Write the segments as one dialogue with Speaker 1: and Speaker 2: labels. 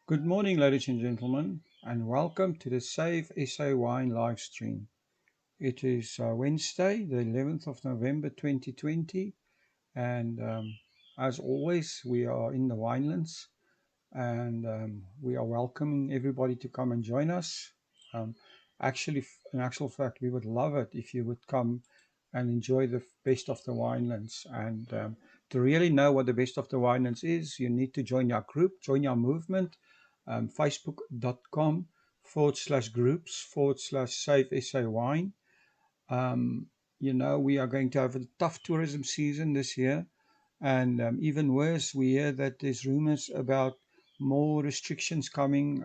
Speaker 1: Good morning, ladies and gentlemen, and welcome to the Save SA Wine live stream. It is Wednesday, the 11th of November 2020, and as always, we are in the Winelands and we are welcoming everybody to come and join us. Um, in actual fact, we would love it if you would come and enjoy the best of the Winelands. And to really know what the best of the Winelands is, you need to join our group, join our movement, facebook.com/groups/ Save SA Wine. Um, we are going to have a tough tourism season this year. And even worse, we hear that there's rumors about more restrictions coming.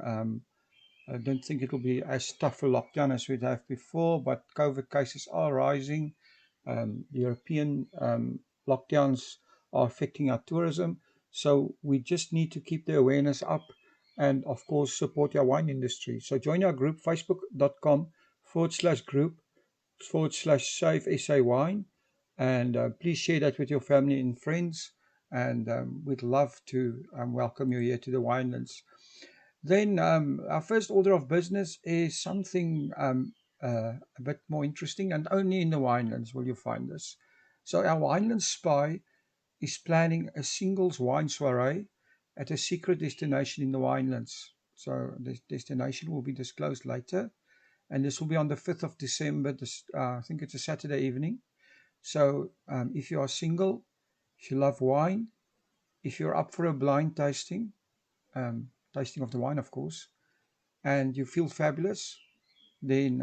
Speaker 1: I don't think it will be as tough a lockdown as we'd have before, but COVID cases are rising. European lockdowns are affecting our tourism. So we just need to keep the awareness up and, of course, support our wine industry. So join our group, facebook.com/group/Save SA Wine. And please share that with your family and friends. And we'd love to welcome you here to the Winelands. Then our first order of business is something a bit more interesting, and only in the Winelands will you find this. So our Winelands Spy is planning a singles wine soiree at a secret destination in the Winelands. So the destination will be disclosed later, and this will be on the 5th of December. I think it's a Saturday evening. So if you are single, if you love wine, if you're up for a blind tasting of the wine, of course, and you feel fabulous, then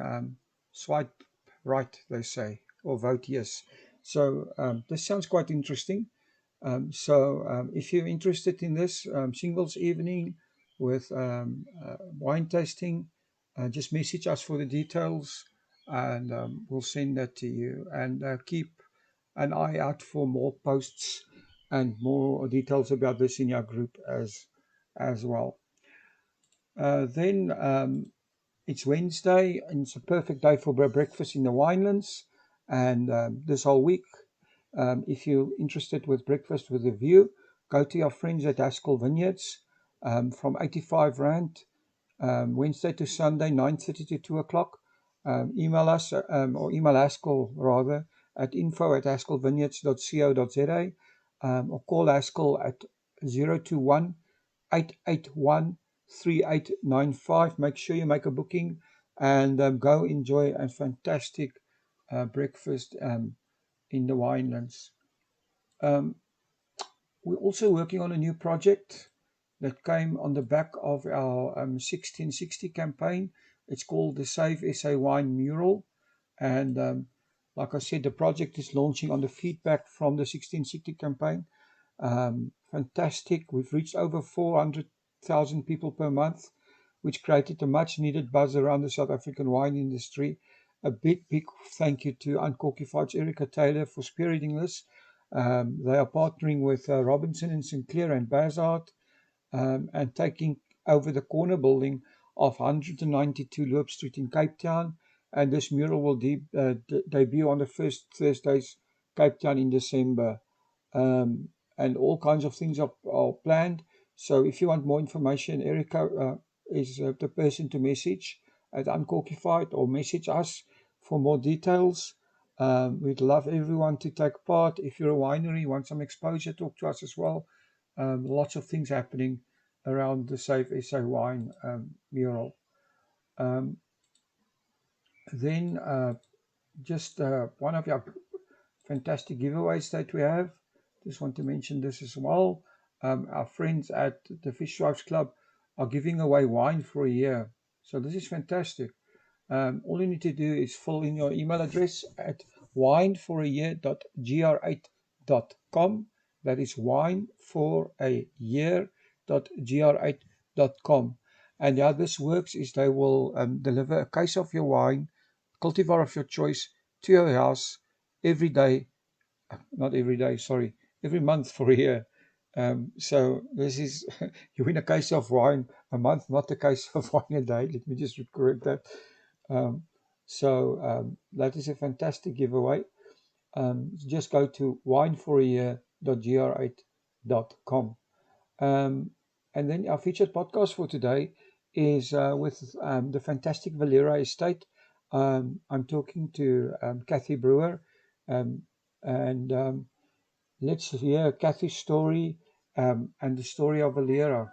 Speaker 1: swipe right, they say, or vote yes. So this sounds quite interesting. If you're interested in this singles evening with wine tasting, just message us for the details and we'll send that to you. And keep an eye out for more posts and more details about this in your group as well. Then it's Wednesday, and it's a perfect day for breakfast in the Winelands. And this whole week, if you're interested with breakfast with a view, go to your friends at Haskell Vineyards from 85 Rand, Wednesday to Sunday, 9:30 to 2 o'clock. Email us, or email Haskell rather, at info@haskellvineyards.co.za, or call Haskell at 021 881 3895. Make sure you make a booking and go enjoy a fantastic breakfast in the Winelands. Um, we're also working on a new project that came on the back of our 1660 campaign. It's called the Save SA Wine Mural. And like I said, the project is launching on the feedback from the 1660 campaign. Fantastic. We've reached over 400,000 people per month, which created a much needed buzz around the South African wine industry. A big thank you to Uncorkified Erica Taylor for spearheading this. They are partnering with Robinson and Sinclair and Baz-Art and taking over the corner building of 192 Loop Street in Cape Town. And this mural will debut on the first Thursdays, Cape Town in December. And all kinds of things are planned. So if you want more information, Erica is the person to message at Uncorkified, or message us for more details. We'd love everyone to take part. If you're a winery, want some exposure, talk to us as well. Lots of things happening around the Save SA Wine mural. Um, then just one of our fantastic giveaways that we have. Just want to mention this as well. Our friends at the Fishwives Club are giving away wine for a year. So this is fantastic. All you need to do is fill in your email address at wineforayear.gr8.com. That is wineforayear.gr8.com. And how this works is they will deliver a case of your wine, cultivar of your choice, to your house every day. Not every day, sorry, every month for a year. So this is, you win a case of wine a month, not a case of wine a day. Let me just correct that. Um, that is a fantastic giveaway. Just go to wineforayear.gr8.com. And then our featured podcast for today is with the fantastic Valera Estate. I'm talking to Kathy Brewer, um, and let's hear Kathy's story and the story of Valera.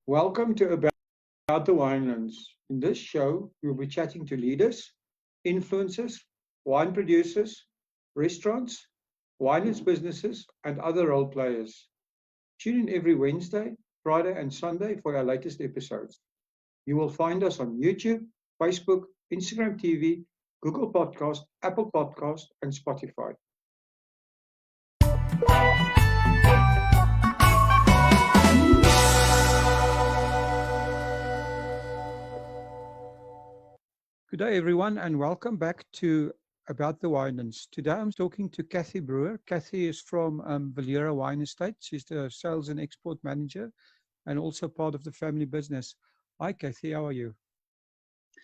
Speaker 1: Welcome to About the Winelands. In this show, we'll be chatting to leaders, influencers, wine producers, restaurants, wineries businesses, and other role players. Tune in every Wednesday, Friday, and Sunday for our latest episodes. You will find us on YouTube, Facebook, Instagram TV, Google Podcast, Apple Podcast, and Spotify. Good day, everyone, and welcome back to About the Winelands. Today I'm talking to Kathy Brewer. Kathy is from Valera Wine Estate. She's the sales and export manager and also part of the family business. Hi, Kathy, how are you?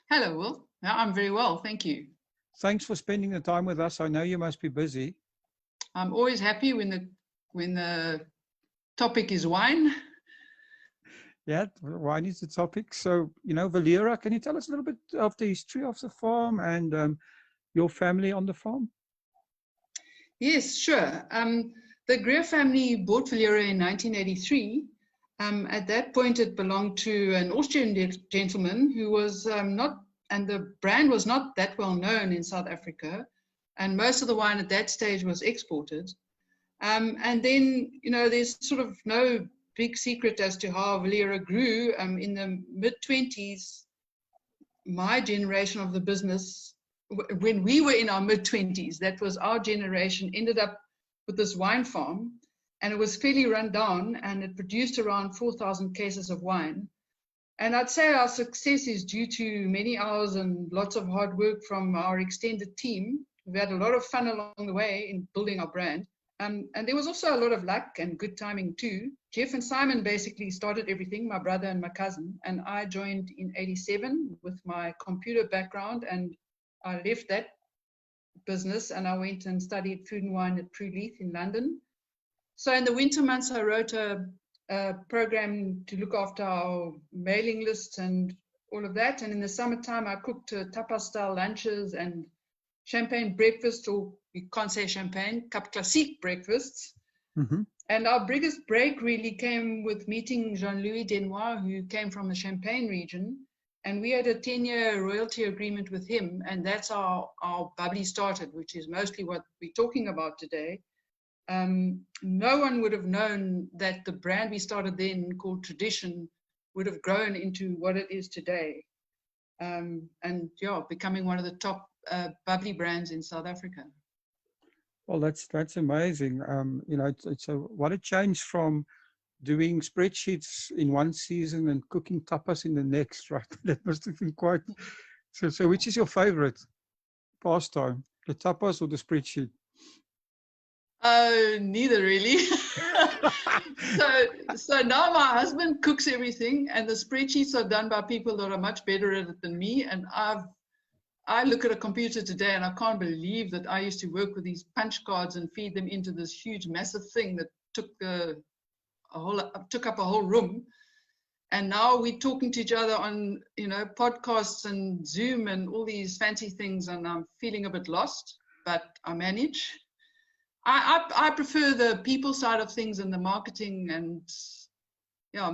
Speaker 2: Hello, Will. I'm very well, thank you.
Speaker 1: Thanks for spending the time with us. I know you must be busy.
Speaker 2: I'm always happy when the topic is wine.
Speaker 1: Yeah, wine is the topic. So, Valera, can you tell us a little bit of the history of the farm and your family on the farm?
Speaker 2: Yes, sure. The Greer family bought Valera in 1983. At that point, it belonged to an Austrian gentleman who was not, and the brand was not that well known in South Africa. And most of the wine at that stage was exported. And then, there's sort of no big secret as to how Valera grew. In the mid-20s, my generation of the business, when we were in our mid-20s, that was our generation, ended up with this wine farm, and it was fairly run down, and it produced around 4,000 cases of wine. And I'd say our success is due to many hours and lots of hard work from our extended team. We've had a lot of fun along the way in building our brand. And there was also a lot of luck and good timing too. Jeff and Simon basically started everything, my brother and my cousin, and I joined in 87 with my computer background, and I left that business and I went and studied food and wine at Prue in London. So in the winter months, I wrote a program to look after our mailing list and all of that. And in the summertime, I cooked tapas style lunches and champagne breakfast, or you can't say champagne, cup classique breakfasts.
Speaker 1: Mm-hmm.
Speaker 2: And our biggest break really came with meeting Jean-Louis Denois, who came from the Champagne region. And we had a 10-year royalty agreement with him. And that's how our bubbly started, which is mostly what we're talking about today. No one would have known that the brand we started then called Tradition would have grown into what it is today. And yeah, becoming one of the top bubbly brands in South Africa.
Speaker 1: Well, that's amazing. It's a what a change from doing spreadsheets in one season and cooking tapas in the next, right? That must have been quite. So which is your favorite pastime, the tapas or the spreadsheet?
Speaker 2: Oh, neither really. So now my husband cooks everything, and the spreadsheets are done by people that are much better at it than me. And I look at a computer today, and I can't believe that I used to work with these punch cards and feed them into this huge, massive thing that took up a whole room. And now we're talking to each other on podcasts and Zoom and all these fancy things, and I'm feeling a bit lost, but I manage. I prefer the people side of things and the marketing and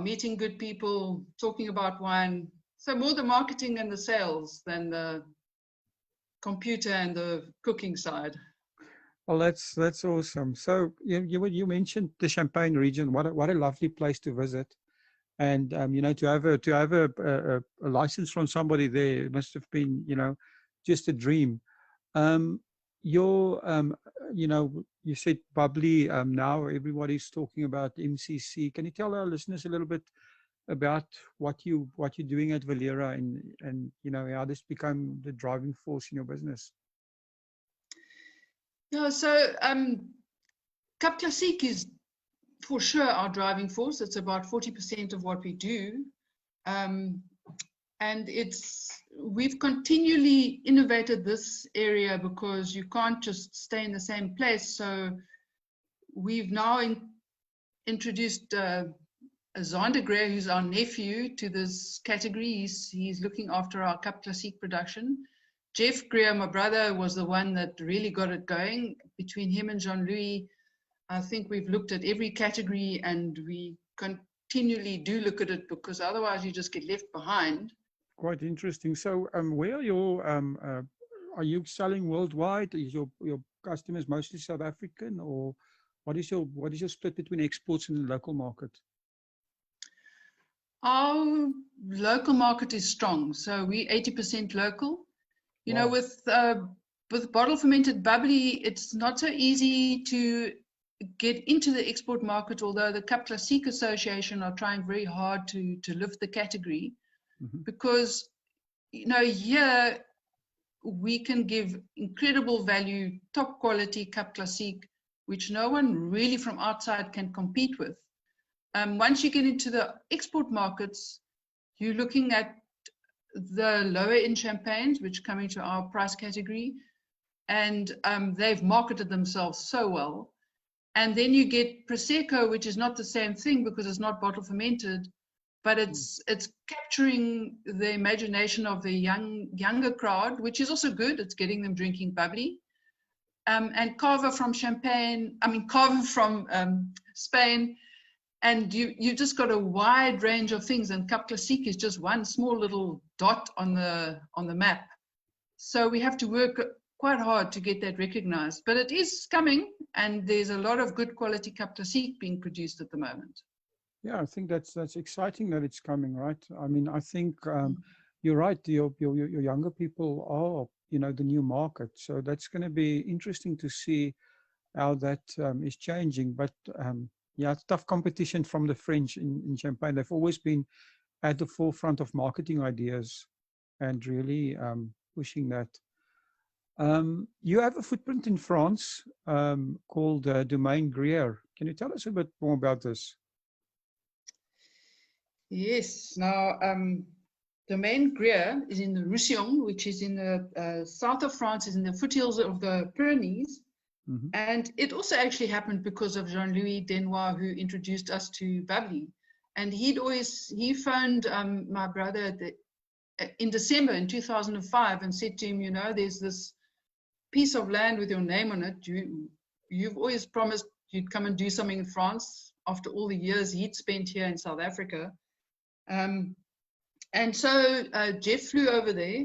Speaker 2: meeting good people, talking about wine. So more the marketing and the sales than the computer and the cooking side.
Speaker 1: Well, that's awesome. So you mentioned the Champagne region. What a lovely place to visit, and to have a license from somebody there must have been just a dream. Um, your you said bubbly. Now everybody's talking about MCC. Can you tell our listeners a little bit about what you're doing at Valera and how this become the driving force in your business?
Speaker 2: Yeah, so Cap Classique is for sure our driving force. It's about 40% of what we do. And we've continually innovated this area because you can't just stay in the same place. So we've now introduced Zander Gray, who's our nephew, to this category. He's looking after our Cap Classique production. Jeff Greer, my brother, was the one that really got it going. Between him and Jean-Louis, I think we've looked at every category, and we continually do look at it because otherwise you just get left behind.
Speaker 1: Quite interesting. So, where are you selling worldwide? Is your customers mostly South African, or what is your split between exports and the local market?
Speaker 2: Our local market is strong, so we're 80% local.
Speaker 1: Wow.
Speaker 2: With bottle fermented bubbly, it's not so easy to get into the export market, although the Cap Classique Association are trying very hard to lift the category. Mm-hmm. Because here we can give incredible value, top quality Cap Classique, which no one really from outside can compete with. Once you get into the export markets, you're looking at the lower end champagnes, which come into our price category, and they've marketed themselves so well. And then you get Prosecco, which is not the same thing because it's not bottle fermented, but it's capturing the imagination of the younger crowd, which is also good. It's getting them drinking bubbly. And Cava from Spain. And you just got a wide range of things, and Cap Classique is just one small little dot on the map. So we have to work quite hard to get that recognized. But it is coming, and there's a lot of good quality Cap Classique being produced at the moment.
Speaker 1: Yeah, I think that's exciting that it's coming, right? I mean, I think you're right. Your younger people are, the new market. So that's going to be interesting to see how that is changing. But yeah, it's tough competition from the French in Champagne. They've always been at the forefront of marketing ideas and really pushing that. You have a footprint in France called Domaine Gruyère. Can you tell us a bit more about this?
Speaker 2: Yes. Now, Domaine Gruyère is in the Roussillon, which is in the south of France, is in the foothills of the Pyrenees. Mm-hmm. And it also actually happened because of Jean-Louis Denois, who introduced us to bubbly. And he phoned my brother in December in 2005 and said to him, there's this piece of land with your name on it. You've always promised you'd come and do something in France after all the years he'd spent here in South Africa. And so Jeff flew over there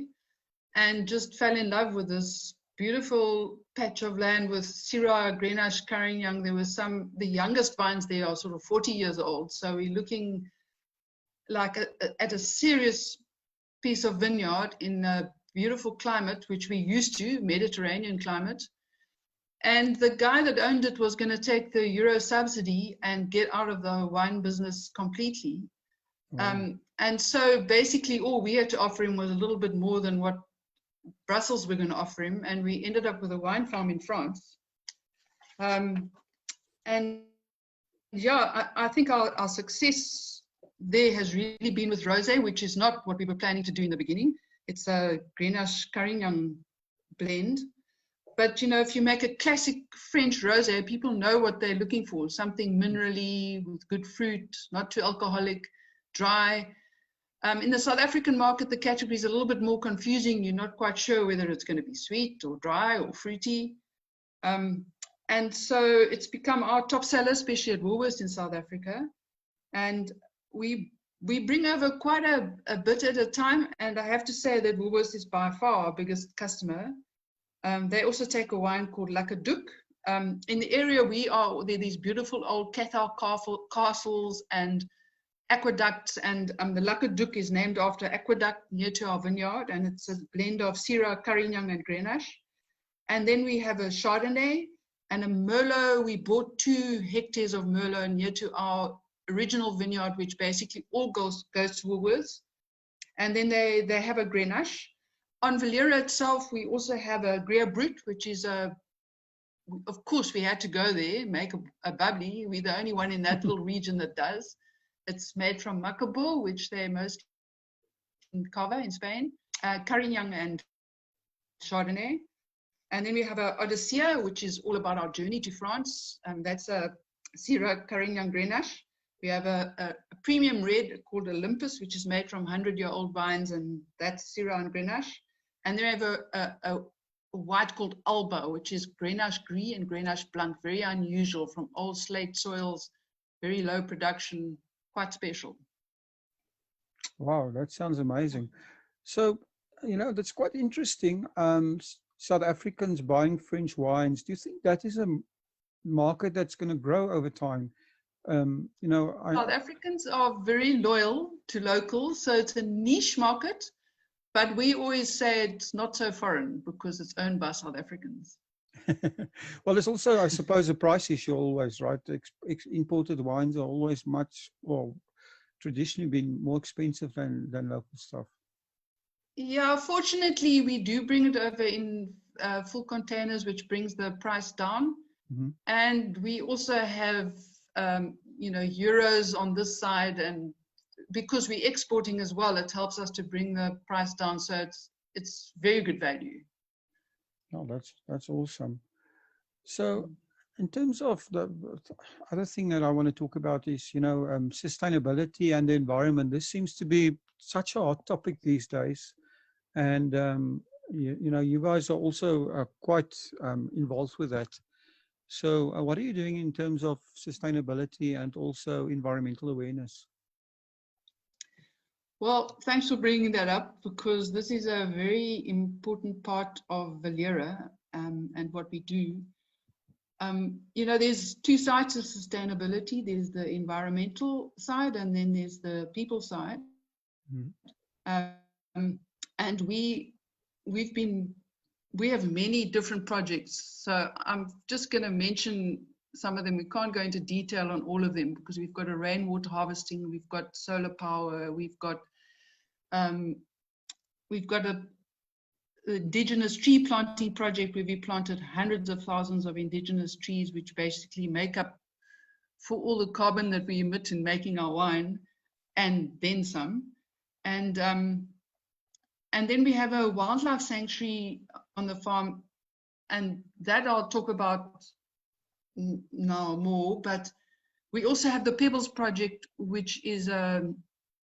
Speaker 2: and just fell in love with this beautiful patch of land with Syrah, Grenache, Carignan. There were the youngest vines there are sort of 40 years old. So we're looking like at a serious piece of vineyard in a beautiful climate, which we used to, Mediterranean climate. And the guy that owned it was going to take the Euro subsidy and get out of the wine business completely. And so basically all we had to offer him was a little bit more than what Brussels were going to offer him. And we ended up with a wine farm in France. And yeah, I think our success there has really been with rosé, which is not what we were planning to do in the beginning. It's a Grenache Carignan blend. But, you know, if you make a classic French rosé, people know what they're looking for. Something minerally, with good fruit, not too alcoholic, dry. In the South African market, the category is a little bit more confusing. You're not quite sure whether it's going to be sweet or dry or fruity. And so it's become our top seller, especially at Woolworths in South Africa. And we bring over quite a bit at a time. And I have to say that Woolworths is by far our biggest customer. They also take a wine called Lacaduc. In the area we are, there are these beautiful old Cathar castles and aqueducts, and the Lacaduc is named after aqueduct near to our vineyard, and it's a blend of Syrah, Carignan, and Grenache. And then we have a Chardonnay and a Merlot. We bought 2 hectares of Merlot near to our original vineyard, which basically all goes to Woolworths. And then they have a Grenache. On Valera itself, we also have a Gruyere Brut, which is of course, we had to go there, make a bubbly. We're the only one in that little region that does. It's made from Macabou, which they're most in Cava in Spain, Carignan and Chardonnay. And then we have a Odyssea, which is all about our journey to France. That's a Syrah, Carignan, Grenache. We have a premium red called Olympus, which is made from 100-year-old vines, and that's Syrah and Grenache. And then we have a white called Alba, which is Grenache Gris and Grenache Blanc, very unusual, from old slate soils, very low production, quite special.
Speaker 1: Wow, that sounds amazing. So, you know, that's quite interesting. South Africans buying French wines. Do you think that is a market that's going to grow over time? You know,
Speaker 2: South Africans are very loyal to locals, so it's a niche market, but we always say it's not so foreign because it's owned by South Africans.
Speaker 1: Well, there's also, I suppose, a price issue always, right? Imported wines are always traditionally been more expensive than local stuff.
Speaker 2: Yeah, fortunately, we do bring it over in full containers, which brings the price down.
Speaker 1: Mm-hmm.
Speaker 2: And we also have, you know, euros on this side, and because we're exporting as well, it helps us to bring the price down. So it's very good value.
Speaker 1: Oh, that's awesome. So, in terms of the other thing that I want to talk about is, you know, sustainability and the environment. This seems to be such a hot topic these days, and you know, you guys are also quite involved with that. So, what are you doing in terms of sustainability and also environmental awareness?
Speaker 2: Well, thanks for bringing that up, because this is a very important part of Valera and what we do. You know, there's 2 sides of sustainability. There's the environmental side, and then there's the people side. Mm-hmm. And we have many different projects. So I'm just going to mention some of them. We can't go into detail on all of them because we've got a rainwater harvesting, we've got solar power, we've got a indigenous tree planting project where we planted hundreds of thousands of indigenous trees, which basically make up for all the carbon that we emit in making our wine, and then some. And then we have a wildlife sanctuary on the farm, and that I'll talk about now more. But we also have the Pebbles Project, which is a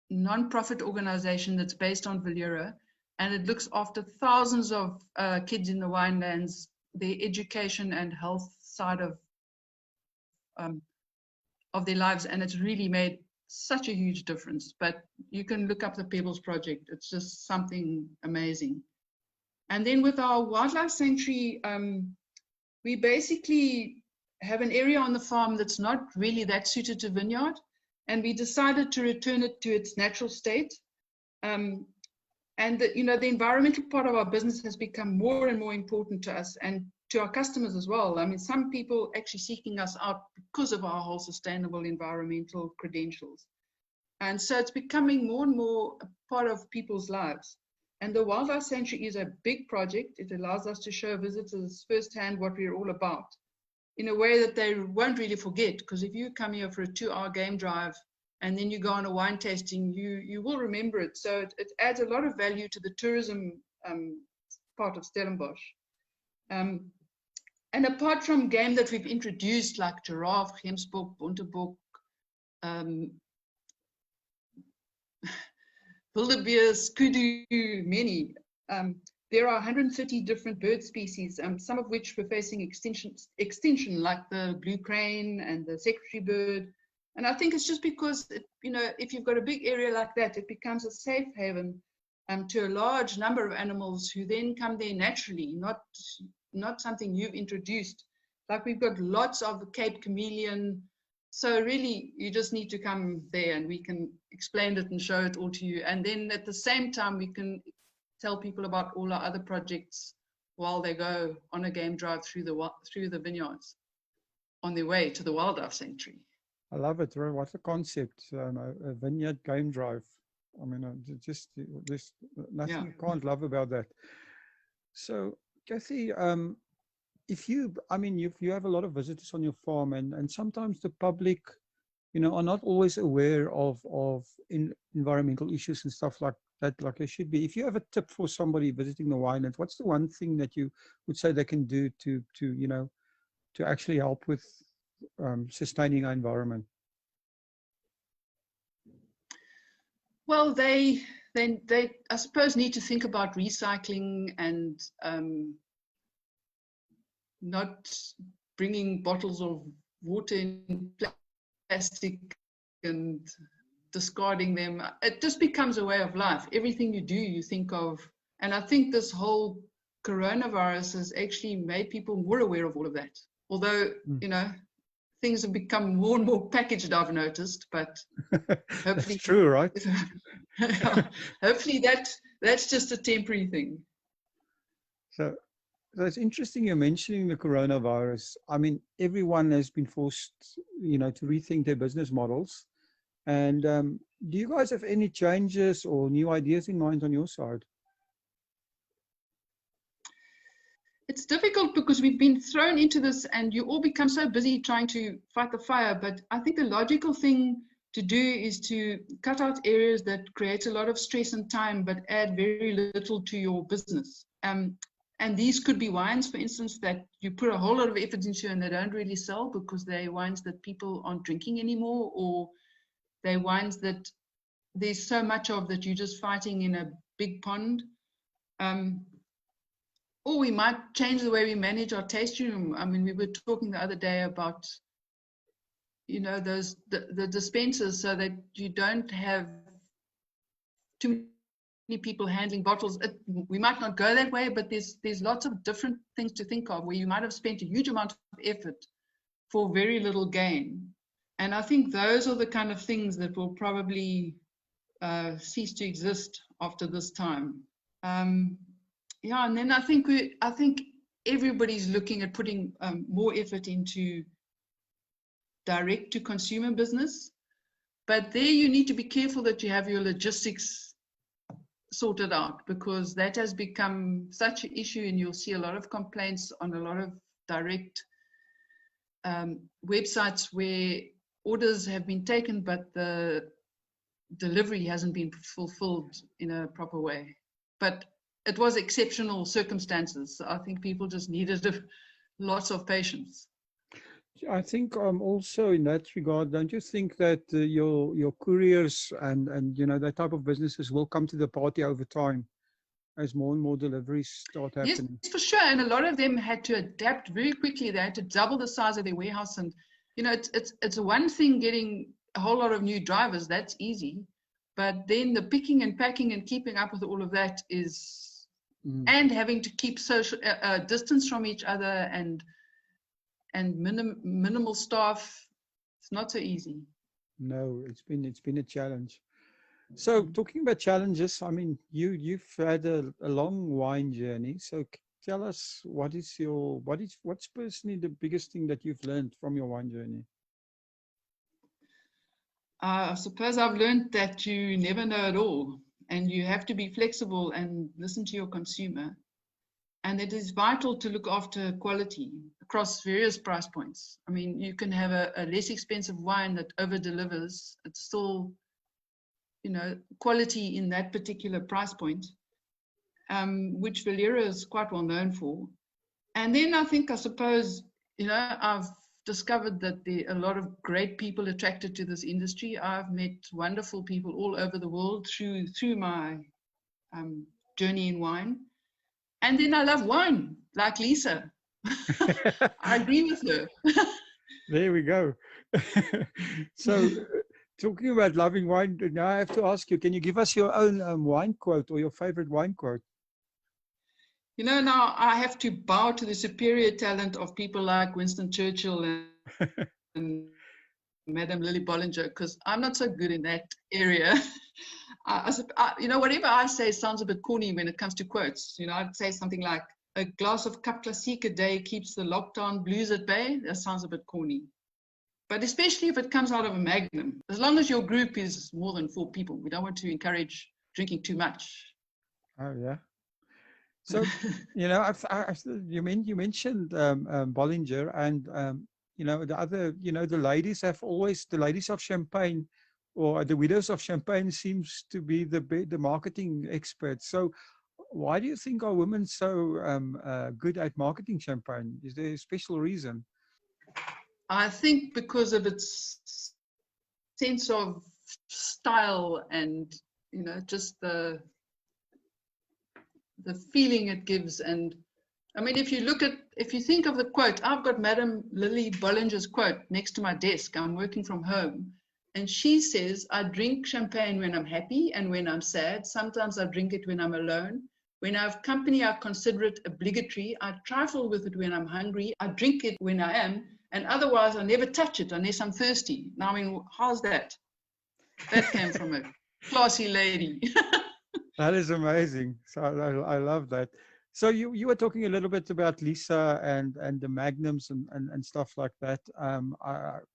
Speaker 2: non-profit organization that's based on Valera, and it looks after thousands of kids in the Winelands, their education and health side of their lives, and it's really made such a huge difference. But you can look up the Pebbles Project. It's just something amazing. And then with our wildlife sanctuary, we basically have an area on the farm that's not really that suited to vineyard, and we decided to return it to its natural state. And the environmental part of our business has become more and more important to us and to our customers as well. I mean, some people actually seeking us out because of our whole sustainable environmental credentials. And so it's becoming more and more a part of people's lives. And the Wildlife Sanctuary is a big project. It allows us to show visitors firsthand what we're all about in a way that they won't really forget. Because if you come here for a 2-hour game drive and then you go on a wine tasting, you will remember it. So it adds a lot of value to the tourism part of Stellenbosch. And apart from game that we've introduced, like giraffe, gemsbok, bontebok, wildebeest, kudu, many. There are 130 different bird species, some of which were facing extinction, like the blue crane and the secretary bird. And I think it's just because, if you've got a big area like that, it becomes a safe haven to a large number of animals who then come there naturally, not something you've introduced. Like we've got lots of the Cape chameleon. So really, you just need to come there and we can explain it and show it all to you. And then at the same time, we can tell people about all our other projects while they go on a game drive through the vineyards on their way to the wildlife sanctuary.
Speaker 1: I love it. What a concept, a vineyard game drive. I mean, there's nothing you can't love about that. So, Kathy, if you have a lot of visitors on your farm, and sometimes the public, are not always aware of environmental issues and stuff like that, like they should be. If you have a tip for somebody visiting the winelands, what's the one thing that you would say they can do to actually help with sustaining our environment?
Speaker 2: Well, they I suppose need to think about recycling and not bringing bottles of water in plastic and discarding them. It just becomes a way of life. Everything you do, you think of. And I think this whole coronavirus has actually made people more aware of all of that. Although, things have become more and more packaged, I've noticed, but hopefully
Speaker 1: it's true, right?
Speaker 2: Hopefully that's just a temporary thing.
Speaker 1: So it's interesting you're mentioning the coronavirus. I mean, everyone has been forced, to rethink their business models. And do you guys have any changes or new ideas in mind on your side?
Speaker 2: It's difficult because we've been thrown into this and you all become so busy trying to fight the fire. But I think the logical thing to do is to cut out areas that create a lot of stress and time, but add very little to your business. And these could be wines, for instance, that you put a whole lot of effort into and they don't really sell because they're wines that people aren't drinking anymore, or they're wines that there's so much of that you're just fighting in a big pond. Or we might change the way we manage our tasting room. I mean, we were talking the other day about, the dispensers, so that you don't have too many people handling bottles. We might not go that way, but there's lots of different things to think of where you might have spent a huge amount of effort for very little gain. And I think those are the kind of things that will probably cease to exist after this time. And then I think everybody's looking at putting more effort into direct to consumer business, but there you need to be careful that you have your logistics sorted out, because that has become such an issue, and you'll see a lot of complaints on a lot of direct websites where orders have been taken, but the delivery hasn't been fulfilled in a proper way. But it was exceptional circumstances. So I think people just needed lots of patience.
Speaker 1: I think also in that regard, don't you think that your couriers and that type of businesses will come to the party over time as more and more deliveries start happening?
Speaker 2: Yes, for sure. And a lot of them had to adapt very quickly. They had to double the size of their warehouse. And, it's one thing getting a whole lot of new drivers. That's easy. But then the picking and packing and keeping up with all of that is
Speaker 1: Mm.
Speaker 2: and having to keep social distance from each other and minimal staff. It's not so easy.
Speaker 1: No, it's been a challenge. So talking about challenges, I mean, you've had a long wine journey. So tell us what's personally the biggest thing that you've learned from your wine journey?
Speaker 2: I suppose I've learned that you never know it all, and you have to be flexible and listen to your consumer. And it is vital to look after quality across various price points. I mean, you can have a less expensive wine that over delivers. It's still, quality in that particular price point, which Valera is quite well known for. And then I suppose, I've discovered that there are a lot of great people attracted to this industry. I've met wonderful people all over the world through my journey in wine. And then I love wine, like Lisa. I agree with her.
Speaker 1: There we go. So, talking about loving wine, now I have to ask you, can you give us your own wine quote or your favorite wine quote?
Speaker 2: Now I have to bow to the superior talent of people like Winston Churchill and Madame Lily Bollinger, because I'm not so good in that area. Whatever I say sounds a bit corny when it comes to quotes. I'd say something like, a glass of Cap Classique a day keeps the lockdown blues at bay. That sounds a bit corny. But especially if it comes out of a magnum. As long as your group is more than 4 people, we don't want to encourage drinking too much.
Speaker 1: Oh, yeah. So, you mentioned Bollinger, and the other, the ladies the ladies of Champagne, or the widows of Champagne, seems to be the marketing experts. So, why do you think are women so good at marketing champagne? Is there a special reason?
Speaker 2: I think because of its sense of style and just the feeling it gives. And I mean, if you think of the quote, I've got Madame Lily Bollinger's quote next to my desk. I'm working from home, and she says, I drink champagne when I'm happy and when I'm sad. Sometimes I drink it when I'm alone. When I have company, I consider it obligatory. I trifle with it when I'm hungry. I drink it when I am, and otherwise I never touch it unless I'm thirsty. Now, I mean, how's that? That came from a classy lady.
Speaker 1: That is amazing. So I love that. So you were talking a little bit about Lisa and the magnums and stuff like that. I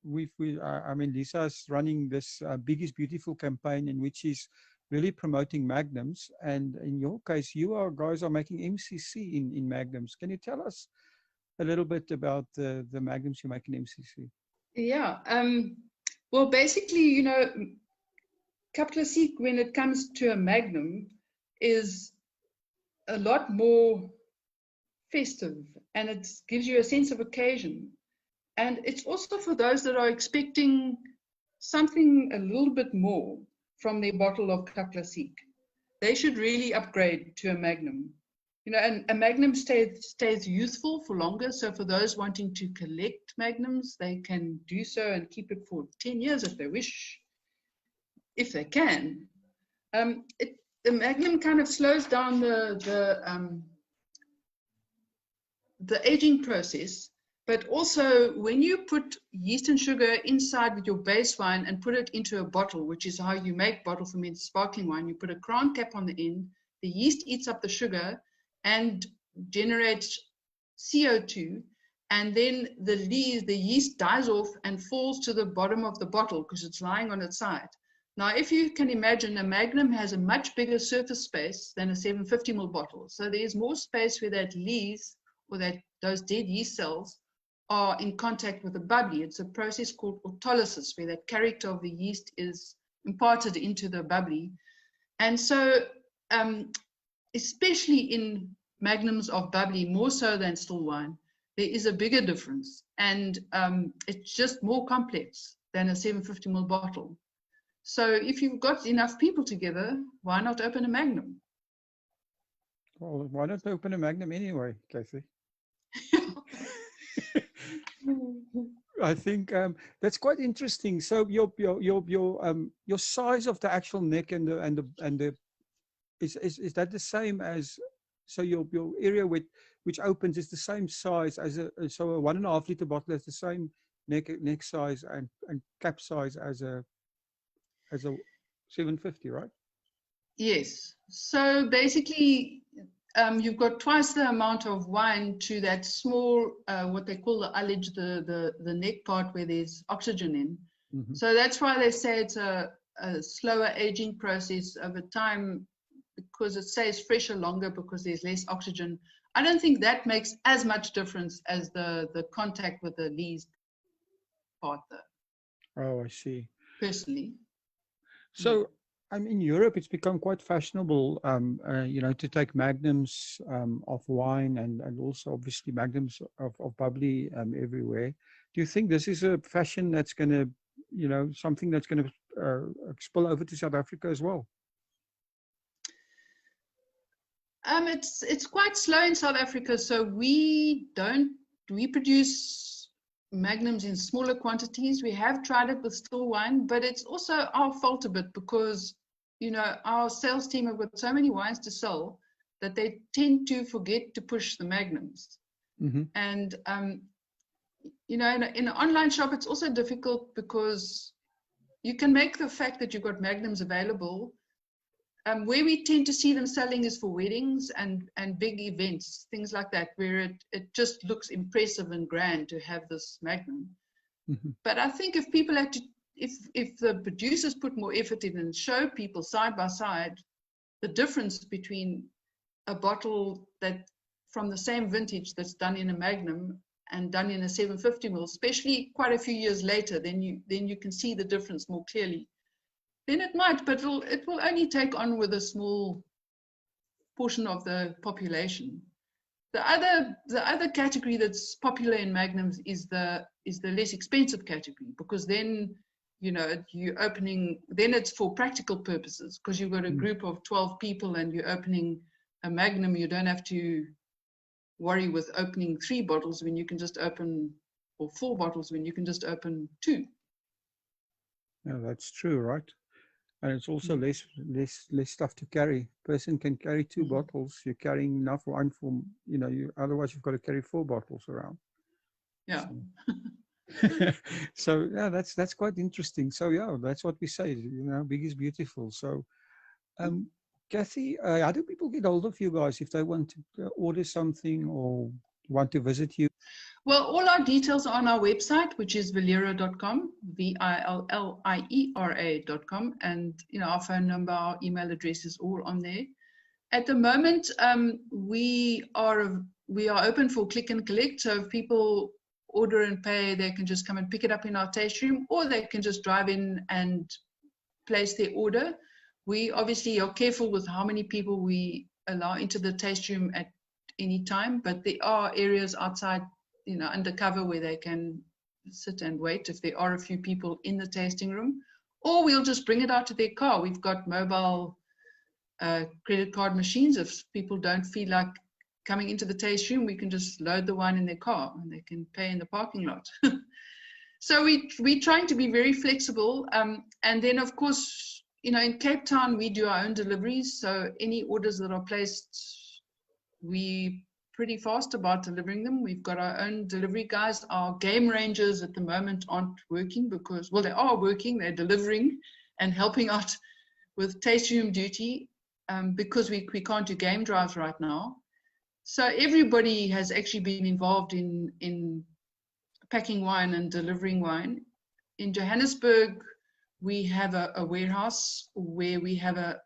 Speaker 1: mean, Lisa's running this Biggest Beautiful campaign in which she's really promoting magnums. And in your case, guys are making MCC in magnums. Can you tell us a little bit about the magnums you make in MCC?
Speaker 2: Yeah. Well, basically, Cap Classique, when it comes to a magnum, is a lot more festive, and it gives you a sense of occasion. And it's also for those that are expecting something a little bit more from their bottle of Cap Classique. They should really upgrade to a magnum. And a magnum stays youthful for longer. So for those wanting to collect magnums, they can do so and keep it for 10 years if they wish, if they can. The magnum kind of slows down the aging process, but also when you put yeast and sugar inside with your base wine and put it into a bottle, which is how you make bottle fermented sparkling wine, you put a crown cap on the end, the yeast eats up the sugar and generates CO2, and then the yeast dies off and falls to the bottom of the bottle because it's lying on its side. Now, if you can imagine, a magnum has a much bigger surface space than a 750 ml bottle. So there's more space where that lees, or those dead yeast cells, are in contact with the bubbly. It's a process called autolysis, where that character of the yeast is imparted into the bubbly. And so, especially in magnums of bubbly, more so than still wine, there is a bigger difference. And it's just more complex than a 750 ml bottle. So if you've got enough people together, why not open a magnum?
Speaker 1: Well, why not open a magnum anyway, Casey? I think that's quite interesting. So your size of the actual neck and the is that the same as So your area which opens is the same size as so a 1.5 liter bottle has the same neck size and cap size as a 750, right?
Speaker 2: Yes. So basically, you've got twice the amount of wine to that small, what they call the ullage, the neck part where there's oxygen in.
Speaker 1: Mm-hmm.
Speaker 2: So that's why they say it's a slower aging process over time, because it stays fresher longer because there's less oxygen. I don't think that makes as much difference as the contact with the lees part, though.
Speaker 1: Oh, I see.
Speaker 2: Personally.
Speaker 1: So, in Europe, it's become quite fashionable, to take magnums of wine and also obviously magnums of bubbly everywhere. Do you think this is a fashion that's going to, something that's going to spill over to South Africa as well?
Speaker 2: It's quite slow in South Africa, so we produce magnums in smaller quantities. We have tried it with still wine, but it's also our fault a bit because, our sales team have got so many wines to sell that they tend to forget to push the magnums.
Speaker 1: Mm-hmm.
Speaker 2: And, in an online shop, it's also difficult because you can make the fact that you've got magnums available. Where we tend to see them selling is for weddings and big events, things like that, where it just looks impressive and grand to have this magnum.
Speaker 1: Mm-hmm.
Speaker 2: But I think if people had to, if the producers put more effort in and show people side by side the difference between a bottle that from the same vintage that's done in a magnum and done in a 750 ml, especially quite a few years later, then you can see the difference more clearly. Then it might, but it will only take on with a small portion of the population. The other category that's popular in magnums is the less expensive category, because then you're opening, then it's for practical purposes, because you've got a group of 12 people and you're opening a magnum. You don't have to worry with opening 3 bottles when you can just open, or 4 bottles when you can just open 2.
Speaker 1: Yeah, that's true, right? And it's also less stuff to carry. Person can carry 2 bottles. You're carrying enough wine for, otherwise you've got to carry 4 bottles around.
Speaker 2: Yeah.
Speaker 1: So yeah, that's quite interesting. So yeah, that's what we say, big is beautiful. So Kathy, how do people get hold of you guys if they want to order something or want to visit you?
Speaker 2: Well, all our details are on our website, which is villera.com, VILLIERA.com, and our phone number, our email address is all on there. At the moment, we are open for click and collect. So if people order and pay, they can just come and pick it up in our taste room, or they can just drive in and place their order. We obviously are careful with how many people we allow into the taste room at any time, but there are areas outside, undercover, where they can sit and wait if there are a few people in the tasting room, or we'll just bring it out to their car. We've got mobile credit card machines. If people don't feel like coming into the taste room, we can just load the wine in their car and they can pay in the parking lot. So we're trying to be very flexible. And then, of course, in Cape Town, we do our own deliveries. So any orders that are placed, we pretty fast about delivering them. We've got our own delivery guys. Our game rangers at the moment aren't working because, well, they are working. They're delivering and helping out with taste room duty because we can't do game drives right now. So everybody has actually been involved in packing wine and delivering wine. In Johannesburg, we have a warehouse where we have a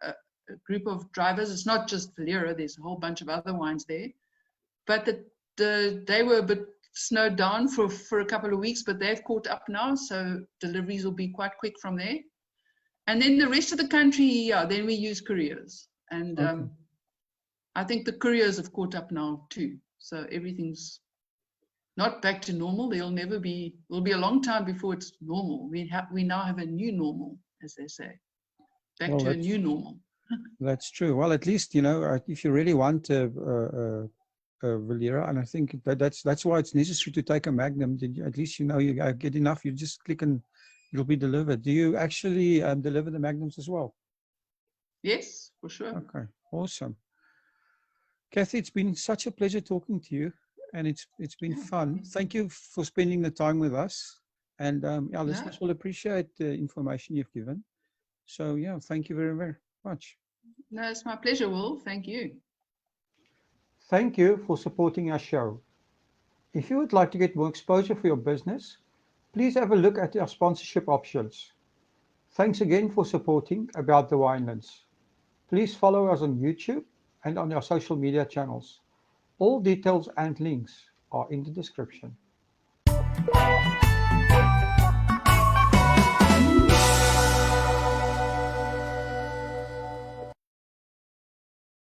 Speaker 2: group of drivers. It's not just Villera, there's a whole bunch of other wines there. But they were a bit snowed down for a couple of weeks, but they've caught up now, so deliveries will be quite quick from there. And then the rest of the country, then we use couriers. And okay. I think the couriers have caught up now too. So everything's not back to normal. Will be a long time before it's normal. We now have a new normal, as they say. Back to a new normal.
Speaker 1: That's true. Well, at least, if you really want Villera, and I think that's why it's necessary to take a magnum. At least you get enough. You just click and it'll be delivered. Do you actually deliver the magnums as well?
Speaker 2: Yes, for sure.
Speaker 1: Okay, awesome. Kathy, it's been such a pleasure talking to you, and it's been fun. Thank you for spending the time with us, and our
Speaker 2: No,
Speaker 1: listeners will appreciate the information you've given. So yeah, thank you very, very much.
Speaker 2: no, it's my pleasure, Will. Thank you.
Speaker 1: Thank you for supporting our show. If you would like to get more exposure for your business, please have a look at our sponsorship options. Thanks again for supporting About the Winelands. Please follow us on YouTube and on our social media channels. All details and links are in the description.